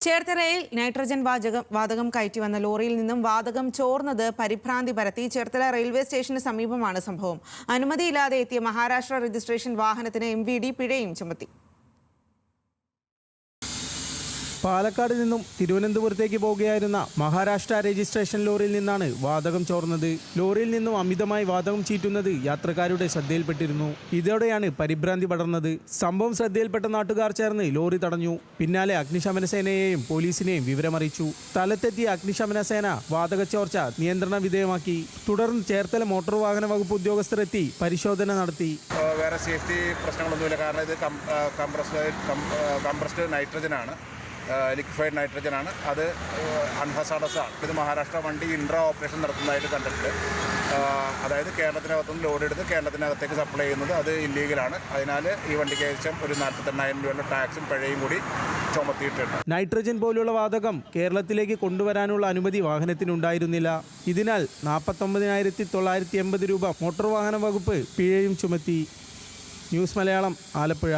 ചേർത്തലയിൽ നൈട്രജൻ വാതകം കയറ്റി വന്ന ലോറിയിൽ നിന്നും വാതകം ചോർന്നത് പരിഭ്രാന്തി പരത്തി. ചേർത്തല റെയിൽവേ സ്റ്റേഷന് സമീപമാണ് സംഭവം. അനുമതിയില്ലാതെ എത്തിയ മഹാരാഷ്ട്ര രജിസ്ട്രേഷൻ വാഹനത്തിന് MVD പിഴയും ചുമത്തി. പാലക്കാട് നിന്നും തിരുവനന്തപുരത്തേക്ക് പോവുകയായിരുന്ന മഹാരാഷ്ട്ര രജിസ്ട്രേഷൻ ലോറിയിൽ നിന്നാണ് വാതകം ചോർന്നത്. ലോറിയിൽ നിന്നും അമിതമായി വാതകം ചീറ്റുന്നത് യാത്രക്കാരുടെ ശ്രദ്ധയിൽപ്പെട്ടിരുന്നു. ഇതോടെയാണ് പരിഭ്രാന്തി പടർന്നത്. സംഭവം ശ്രദ്ധയിൽപ്പെട്ട നാട്ടുകാർ ചേർന്ന് ലോറി തടഞ്ഞു. പിന്നാലെ അഗ്നിശമന സേനയെയും പോലീസിനെയും വിവരമറിയിച്ചു. സ്ഥലത്തെത്തിയ അഗ്നിശമന സേന വാതക ചോർച്ച നിയന്ത്രണ വിധേയമാക്കി. തുടർന്ന് ചേർത്തല മോട്ടോർ വാഹന വകുപ്പ് ഉദ്യോഗസ്ഥരെത്തി പരിശോധന നടത്തി. വേറെ സേഫ്റ്റി പ്രശ്നങ്ങളൊന്നുമില്ല. കാരണം ഇത് കംപ്രസ്ഡ് നൈട്രജനാണ്, ലിക്വിഫൈഡ് നൈട്രജനാണ്. അത് അൺഹസാഡസ് ആണ്. ഇത് മഹാരാഷ്ട്ര വണ്ടി ഇൻട്രാ ഓപ്പറേഷൻ നടത്തുന്നതായിട്ട് കണ്ടിട്ട്, അതായത് കേരളത്തിനകത്തുനിന്ന് ലോഡ് എടുത്ത് കേരളത്തിനകത്തേക്ക് സപ്ലൈ ചെയ്യുന്നത് അത് ഇല്ലീഗലാണ്. അതിനാൽ ഈ വണ്ടിക്ക് ഏകദേശം ഒരു 48,000 രൂപയുടെ ടാക്സും പിഴയും കൂടി ചുമത്തിയിട്ടുണ്ട്. നൈട്രജൻ പോലുള്ള വാതകം കേരളത്തിലേക്ക് കൊണ്ടുവരാനുള്ള അനുമതി വാഹനത്തിനുണ്ടായിരുന്നില്ല. ഇതിനാൽ 49,980 രൂപ മോട്ടോർ വാഹന വകുപ്പ് പിഴയും ചുമത്തി. ന്യൂസ് മലയാളം, ആലപ്പുഴ.